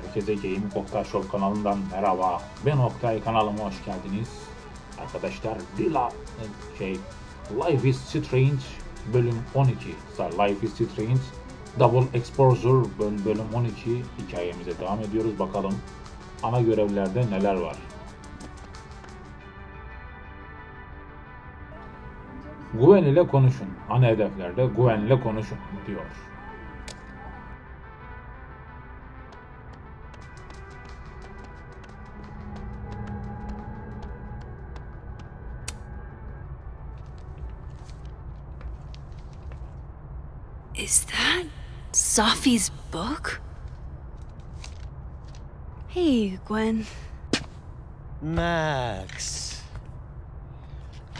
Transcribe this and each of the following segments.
Herkese Oktay Show kanalından merhaba. Ben Oktay, kanalıma hoş geldiniz. Arkadaşlar Life is Strange bölüm 12. Life is Strange Double Exposure bölüm 12 hikayemize devam ediyoruz. Bakalım ana görevlerde neler var. Güven ile konuşun. Ana hedeflerde güven ile konuşun diyor. Is that Safi's book? Hey, Gwen. Max.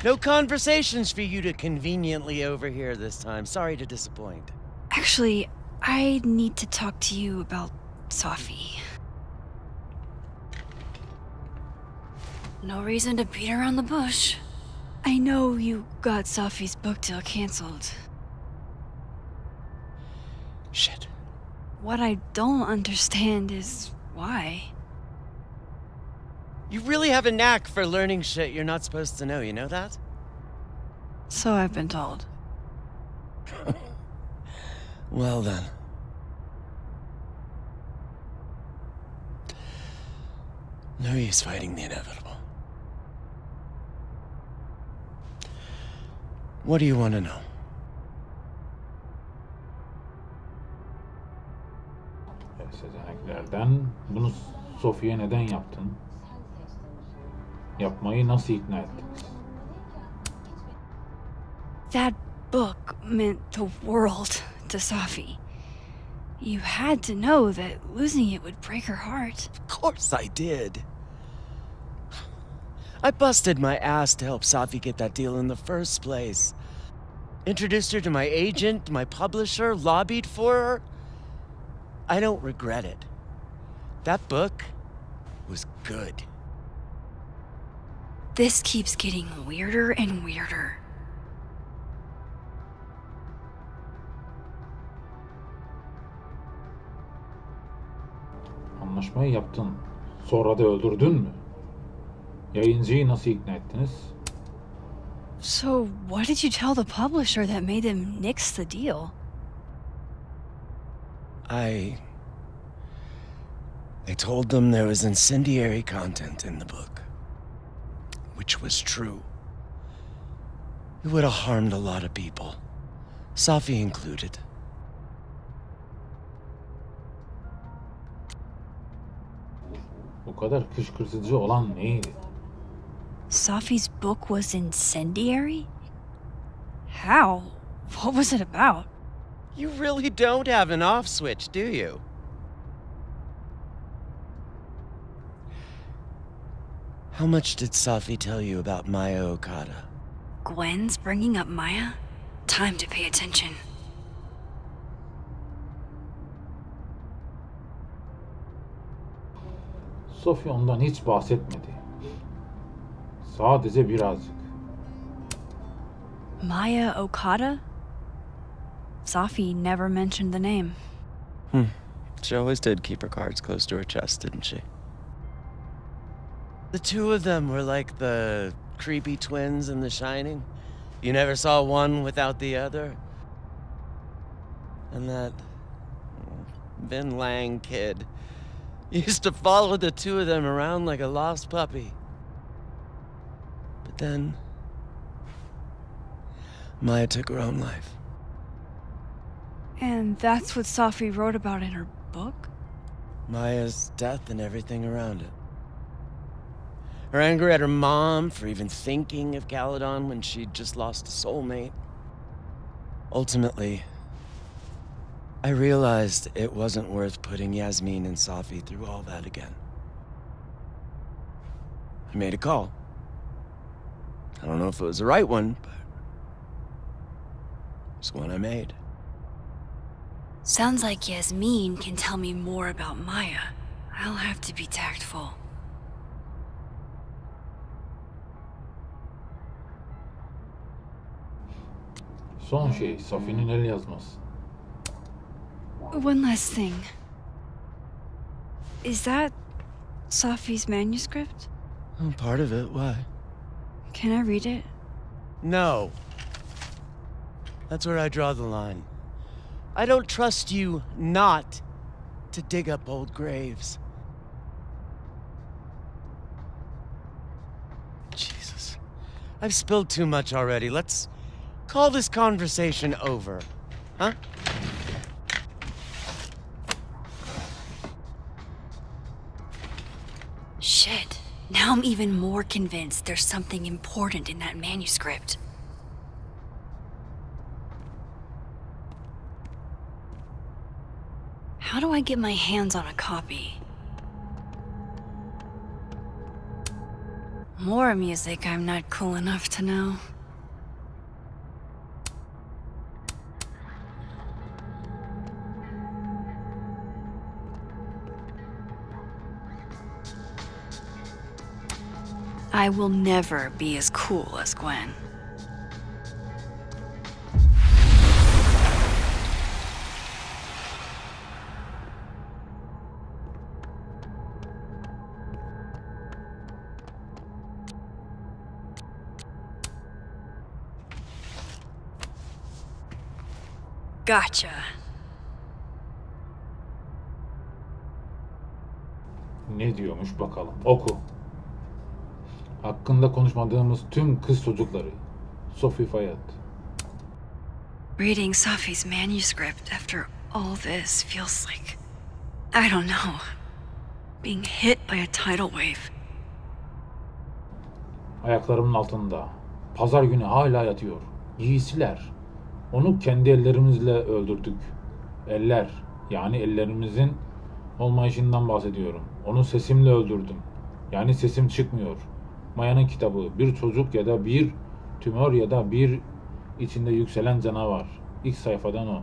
No conversations for you to conveniently overhear this time. Sorry to disappoint. Actually, I need to talk to you about Safi. No reason to beat around the bush. I know you got Safi's book deal canceled. Shit. What I don't understand is why. You really have a knack for learning shit you're not supposed to know, you know that? So I've been told. Well then. No use fighting the inevitable. What do you want to know? Seçeneklerden bunu Sofi'ye neden yaptın? Yapmayı nasıl ikna ettin? That book meant the world to Safi. You had to know that losing it would break her heart. Of course I did. I busted my ass to help Safi get that deal in the first place. Introduced her to my agent, my publisher, lobbied for her. I don't regret it. That book was good. This keeps getting weirder and weirder. Anlaşmayı yaptın. Sonra da öldürdün mü? Yayıncıyı nasıl ikna ettiniz? So, what did you tell the publisher that made them nix the deal? I told them there was incendiary content in the book, which was true. It would have harmed a lot of people, Safi included. Bu kadar kışkırtıcı olan neydi? Safi's book was incendiary? How? What was it about? You really don't have an off switch, do you? How much did Safi tell you about Maya Okada? Gwen's bringing up Maya? Time to pay attention. Sophie ondan hiç bahsetmedi. Sadece birazcık. Maya Okada? Safi never mentioned the name. She always did keep her cards close to her chest, didn't she? The two of them were like the creepy twins in The Shining. You never saw one without the other. And that Vin Lang kid used to follow the two of them around like a lost puppy. But then Maya took her own life. And that's what Safi wrote about in her book? Maya's death and everything around it. Her anger at her mom for even thinking of Caledon when she'd just lost a soulmate. Ultimately, I realized it wasn't worth putting Yasmin and Safi through all that again. I made a call. I don't know if it was the right one, but it's one I made. Sounds like Yasmin can tell me more about Maya. I'll have to be tactful. Son şey, Safi'nin el yazması. One last thing. Is that Safi's manuscript? Part of it, why? Can I read it? No. That's where I draw the line. I don't trust you not to dig up old graves. Jesus. I've spilled too much already. Let's call this conversation over. Huh? Shit. Now I'm even more convinced there's something important in that manuscript. How do I get my hands on a copy? More music I'm not cool enough to know. I will never be as cool as Gwen. Gotcha. Ne diyormuş bakalım. Oku. Hakkında konuşmadığımız tüm kız çocukları. Sophie Fayette. Reading Safi's manuscript after all this feels like, I don't know, being hit by a tidal wave. Ayaklarımın altında. Pazar günü hala yatıyor. Giysiler. Onu kendi ellerimizle öldürdük. Eller. Yani ellerimizin olmayışından bahsediyorum. Onu sesimle öldürdüm. Yani sesim çıkmıyor. Maya'nın kitabı. Bir çocuk ya da bir tümör ya da bir içinde yükselen canavar. İlk sayfadan o.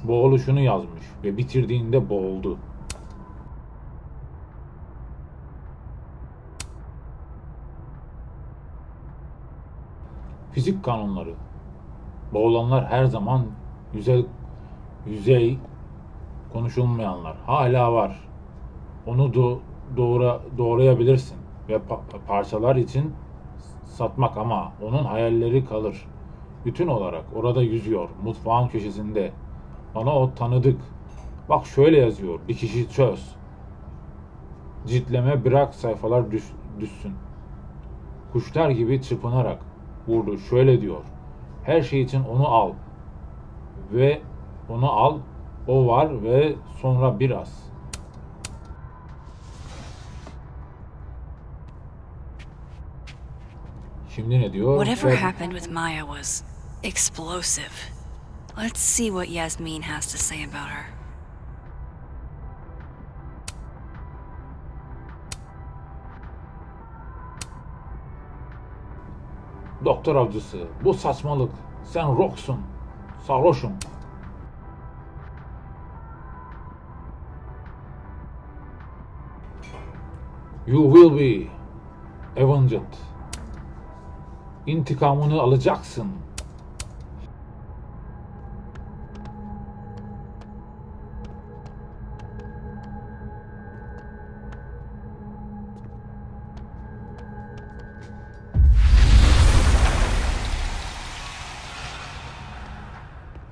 Boğuluşunu yazmış ve bitirdiğinde boğuldu. Fizik kanunları. Boğulanlar her zaman yüzey konuşulmayanlar. Hala var. Onu doğrayabilirsin ve parçalar için satmak ama onun hayalleri kalır. Bütün olarak orada yüzüyor, mutfağın köşesinde. Bana o tanıdık. Bak şöyle yazıyor, bir kişi çöz. Ciltleme bırak sayfalar düşsün. Kuşlar gibi çırpınarak vurdu. Şöyle diyor. Her şey için onu al. Ve onu al. O var ve sonra biraz. Şimdi ne diyor? Whatever happened with Maya was explosive. Let's see what Yasmin has to say about her. Doktor avcısı, bu saçmalık. Sen rocksun. Sarhoşum. You will be avenged. İntikamını alacaksın.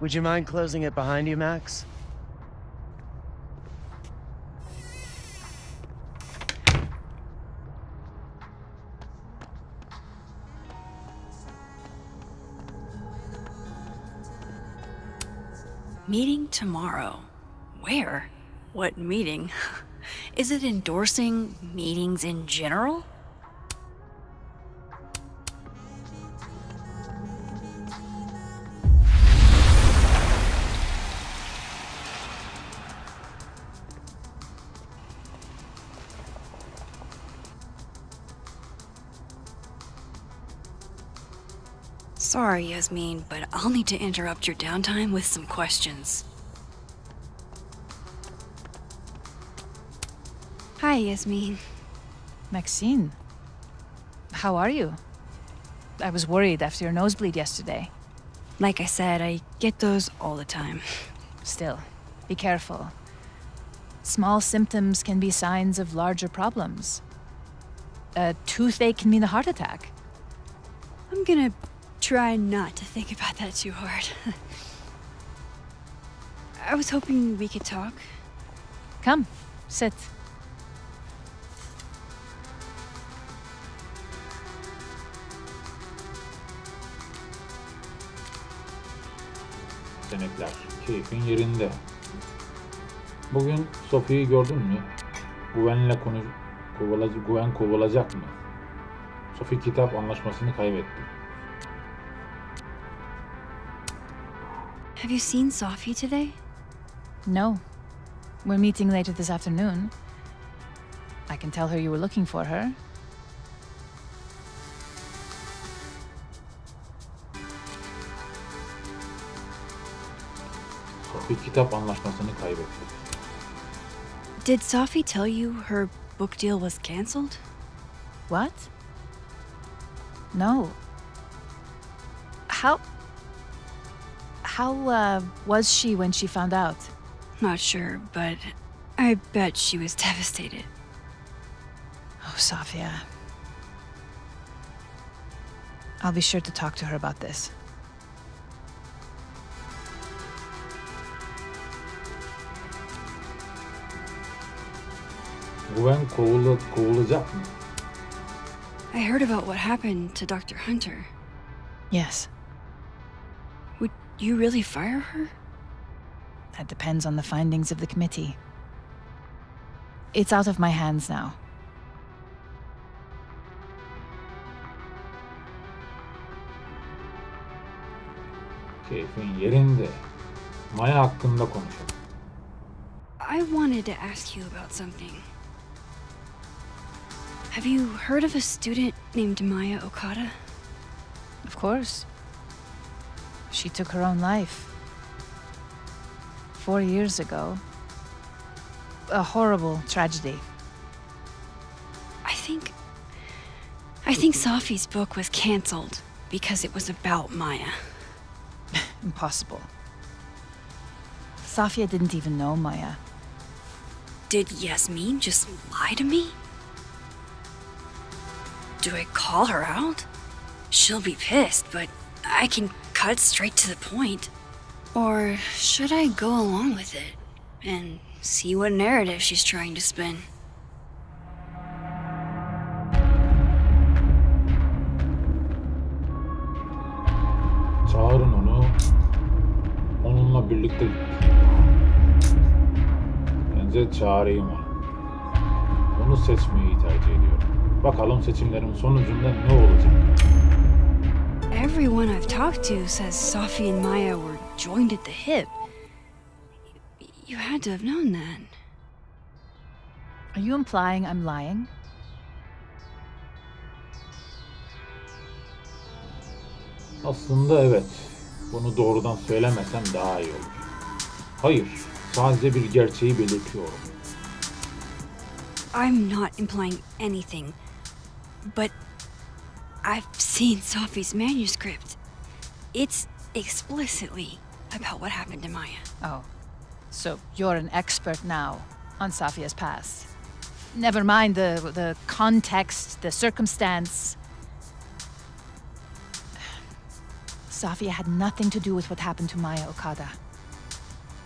Would you mind closing it behind you, Max? Meeting tomorrow. Where? What meeting? Is it endorsing meetings in general? Sorry, Yasmin, but I'll need to interrupt your downtime with some questions. Hi, Yasmin. Maxine, how are you? I was worried after your nosebleed yesterday. Like I said, I get those all the time. Still, be careful. Small symptoms can be signs of larger problems. A toothache can mean a heart attack. I'm gonna try not to think about that too hard. I was hoping we could talk. Come, sit. Senekler, keyfin yerinde. Bugün Sophie'yi gördün mü? Güven kovulacak mı? Sophie kitap anlaşmasını kaybetti. Have you seen Safi today? No. We're meeting later this afternoon. I can tell her you were looking for her. Sophie kitap anlaşmasını kaybetti. Did Safi tell you her book deal was cancelled? What? No. How was she when she found out? Not sure, but I bet she was devastated. Oh, Safia. I'll be sure to talk to her about this. Güven kovulacak mı? I heard about what happened to Dr. Hunter. Yes, Would you really fire her? that depends on the findings of the committee. It's out of my hands now. Keyfin yerinde. Maya hakkında konuşalım. I wanted to ask you about something. Have you heard of a student named Maya Okada? Of course. She took her own life. 4 years ago. A horrible tragedy. I think Safi's book was cancelled because it was about Maya. Impossible. Safia didn't even know Maya. Did Yasmin just lie to me? Do I call her out? She'll be pissed, but I can cut straight to the point. Or should I go along with it and see what narrative she's trying to spin? Çağırın onu. Onunla birlikte git. Bence çağırayım onu. Onu seçmeyi tercih ediyorum. Bakalım seçimlerin sonucunda ne olacak? Everyone I've talked to says Safi and Maya were joined at the hip. You had to have known that. Are you implying I'm lying? Aslında evet. Bunu doğrudan söylemesem daha iyi olur. Hayır, sadece bir gerçeği belirtiyorum. I'm not implying anything, but I've seen Safi's manuscript. It's explicitly about what happened to Maya. Oh, so you're an expert now on Safia's past. Never mind the context, the circumstance. Safia had nothing to do with what happened to Maya Okada.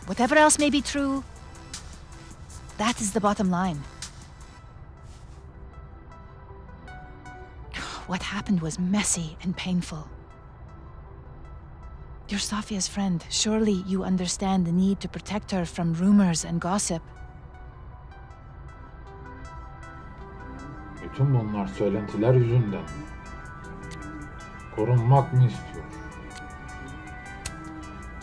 Whatever else may be true, that is the bottom line. What happened was messy and painful. You're Safia's friend. Surely you understand the need to protect her from rumors and gossip. Bütün bunlar söylentiler yüzünden. Korunmak mı istiyor?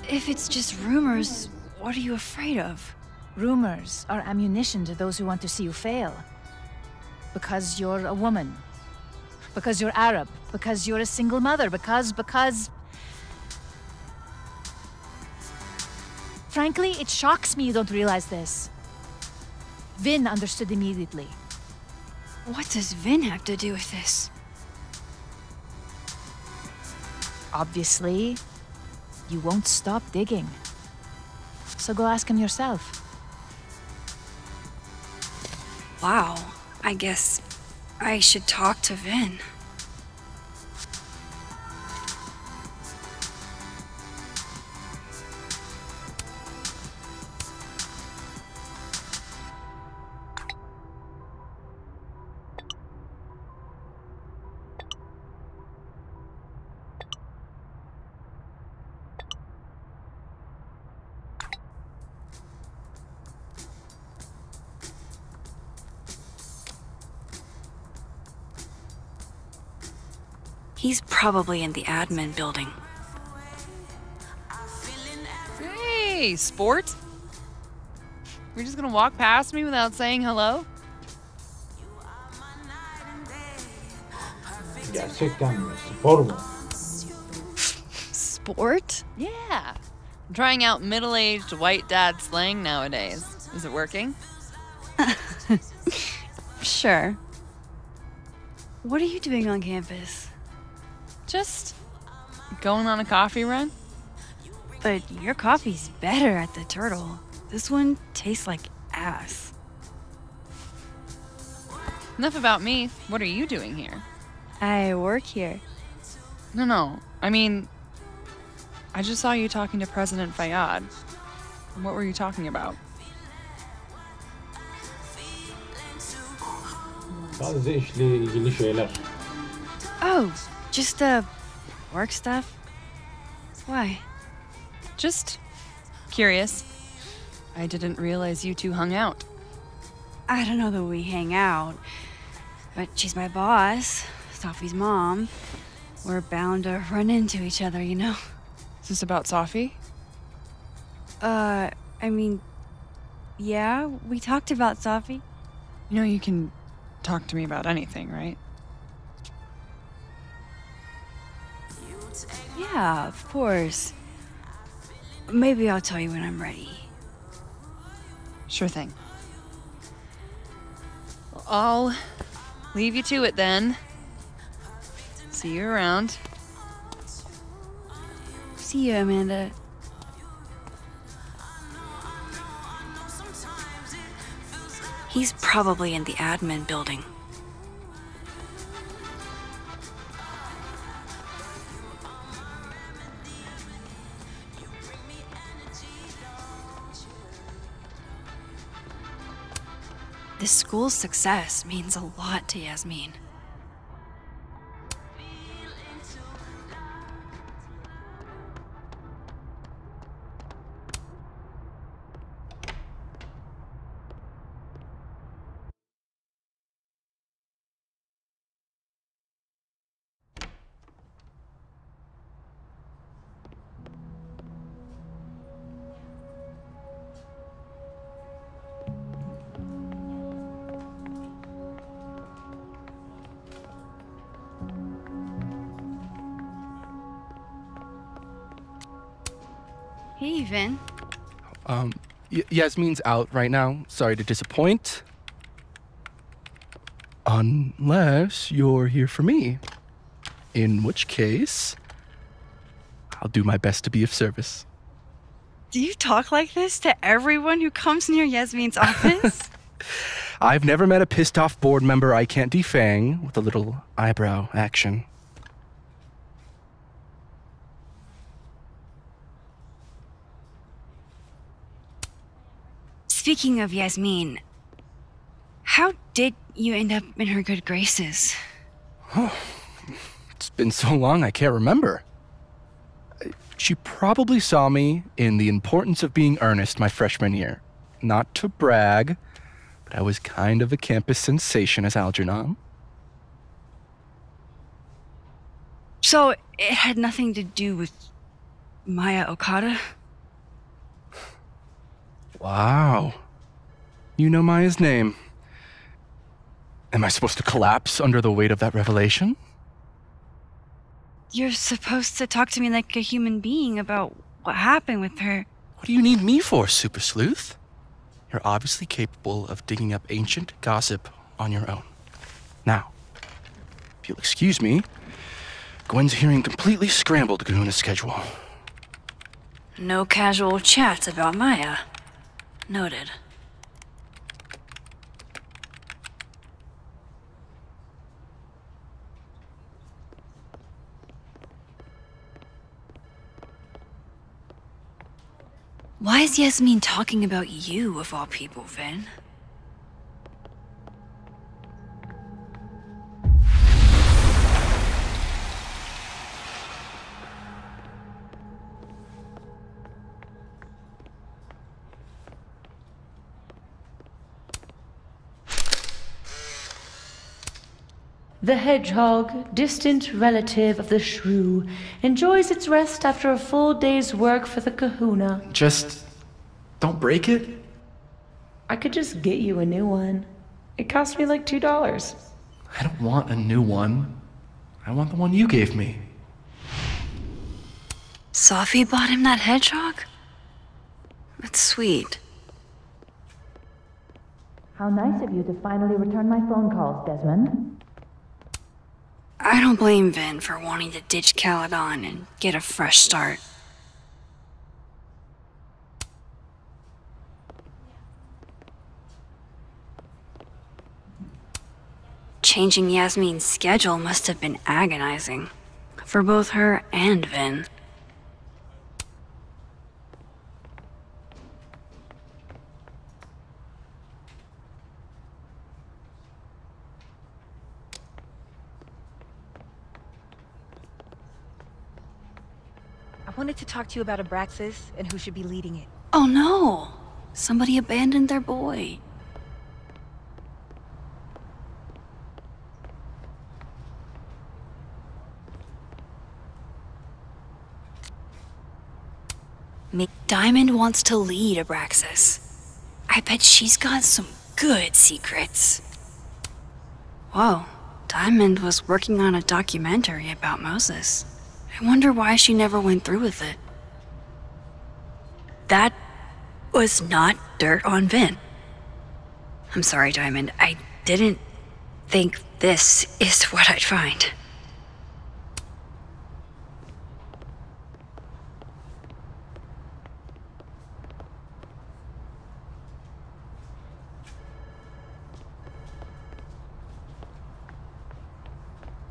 If it's just rumors, what are you afraid of? Rumors are ammunition to those who want to see you fail. Because you're a woman. Because you're Arab. Because you're a single mother. Because... Frankly, it shocks me you don't realize this. Vin understood immediately. What does Vin have to do with this? Obviously, you won't stop digging. So go ask him yourself. Wow, I guess I should talk to Vin. He's probably in the admin building. Hey, sport? You're just gonna walk past me without saying hello? Gerçekten mi? Spor mu? Sport? Yeah. I'm trying out middle-aged white dad slang nowadays. Is it working? Sure. What are you doing on campus? Just going on a coffee run? But your coffee's better at the Turtle. This one tastes like ass. Enough about me. What are you doing here? I work here. No. I mean, I just saw you talking to President Fayyad. What were you talking about? Sadece işle ilgili şeyler. Oh, just work stuff? Why? Just curious. I didn't realize you two hung out. I don't know that we hang out, but she's my boss, Safi's mom. We're bound to run into each other, you know? Is this about Safi? I mean, yeah, we talked about Safi. You know you can talk to me about anything, right? Yeah, of course. Maybe I'll tell you when I'm ready. Sure thing. Well, I'll leave you to it then. See you around. See you, Amanda. He's probably in the admin building. This school's success means a lot to Yasmin. Hey, Vin. Yasmin's out right now. Sorry to disappoint. Unless you're here for me. In which case, I'll do my best to be of service. Do you talk like this to everyone who comes near Yasmin's office? I've never met a pissed off board member I can't defang with a little eyebrow action. Speaking of Yasmin, how did you end up in her good graces? It's been so long I can't remember. She probably saw me in The Importance of Being Earnest my freshman year. Not to brag, but I was kind of a campus sensation as Algernon. So it had nothing to do with Maya Okada? Wow. You know Maya's name. Am I supposed to collapse under the weight of that revelation? You're supposed to talk to me like a human being about what happened with her. What do you need me for, Super Sleuth? You're obviously capable of digging up ancient gossip on your own. Now, if you'll excuse me, Gwen's hearing completely scrambled Kahuna's schedule. No casual chats about Maya. Noted. Why is Yasmin talking about you, of all people, Vin? The hedgehog, distant relative of the shrew, enjoys its rest after a full day's work for the kahuna. Just don't break it? I could just get you a new one. It cost me like $2. I don't want a new one. I want the one you gave me. Safi bought him that hedgehog? That's sweet. How nice of you to finally return my phone calls, Desmond. I don't blame Vin for wanting to ditch Caledon and get a fresh start. Changing Yasmin's schedule must have been agonizing for both her and Vin. I wanted to talk to you about Abraxas and who should be leading it. Oh no! Somebody abandoned their boy. Diamond wants to lead Abraxas. I bet she's got some good secrets. Whoa, Diamond was working on a documentary about Moses. I wonder why she never went through with it. That was not dirt on Vin. I'm sorry, Diamond. I didn't think this is what I'd find.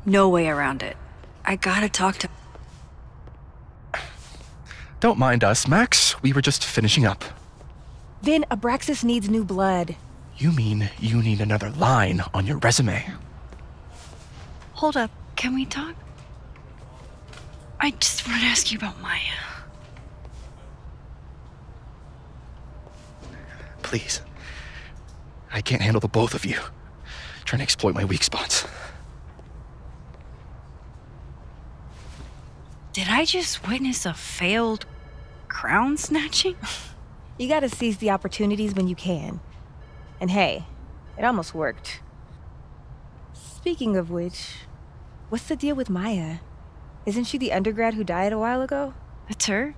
No way around it. I gotta talk to... Don't mind us, Max. We were just finishing up. Vin, Abraxas needs new blood. You mean you need another line on your resume? Hold up, can we talk? I just want to ask you about Maya. Please. I can't handle the both of you. Trying to exploit my weak spots. Did I just witness a failed crown snatching? You gotta seize the opportunities when you can. And hey, it almost worked. Speaking of which, what's the deal with Maya? Isn't she the undergrad who died a while ago? That's her?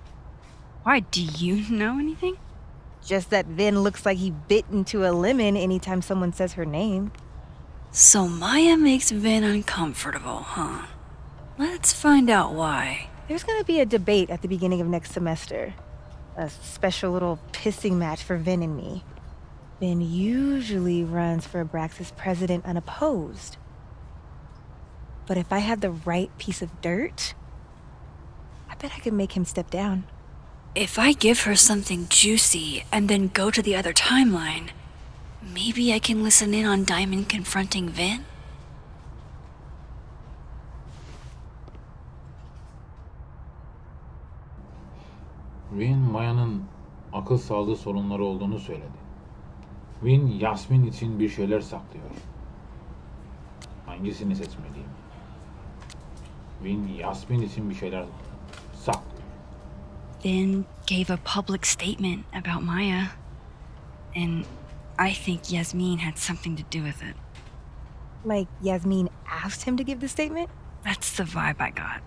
Why, do you know anything? Just that Vin looks like he bit into a lemon anytime someone says her name. So Maya makes Vin uncomfortable, huh? Let's find out why. There's gonna be a debate at the beginning of next semester. A special little pissing match for Vin and me. Vin usually runs for Abraxas president unopposed. But if I have the right piece of dirt, I bet I could make him step down. If I give her something juicy and then go to the other timeline, maybe I can listen in on Diamond confronting Vin? Vin, Maya'nın akıl sağlığı sorunları olduğunu söyledi. Vin, Yasmin için bir şeyler saklıyor. Hangisini seçmeliyim? Vin, Yasmin için bir şeyler saklıyor. Vin gave a public statement about Maya, and I think Yasmin had something to do with it. Like Yasmin asked him to give the statement? That's the vibe I got.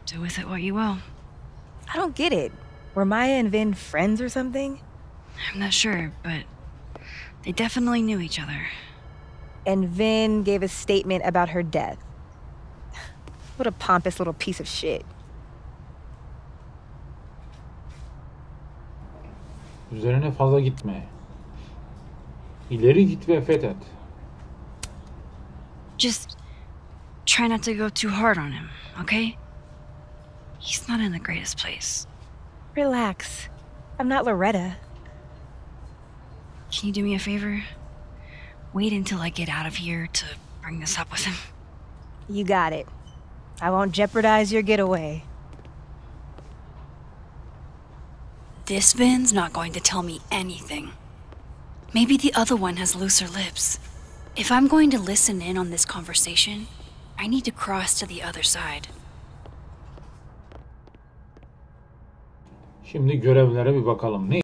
Do with it what you will. I don't get it. Were Maya and Vin friends or something? I'm not sure, but they definitely knew each other. And Vin gave a statement about her death. What a pompous little piece of shit. Üzerine fazla gitme. İleri git ve fethet. Just try not to go too hard on him, okay? He's not in the greatest place. Relax. I'm not Loretta. Can you do me a favor? Wait until I get out of here to bring this up with him. You got it. I won't jeopardize your getaway. This Vin's not going to tell me anything. Maybe the other one has looser lips. If I'm going to listen in on this conversation, I need to cross to the other side. Şimdi görevlere bir bakalım. Ne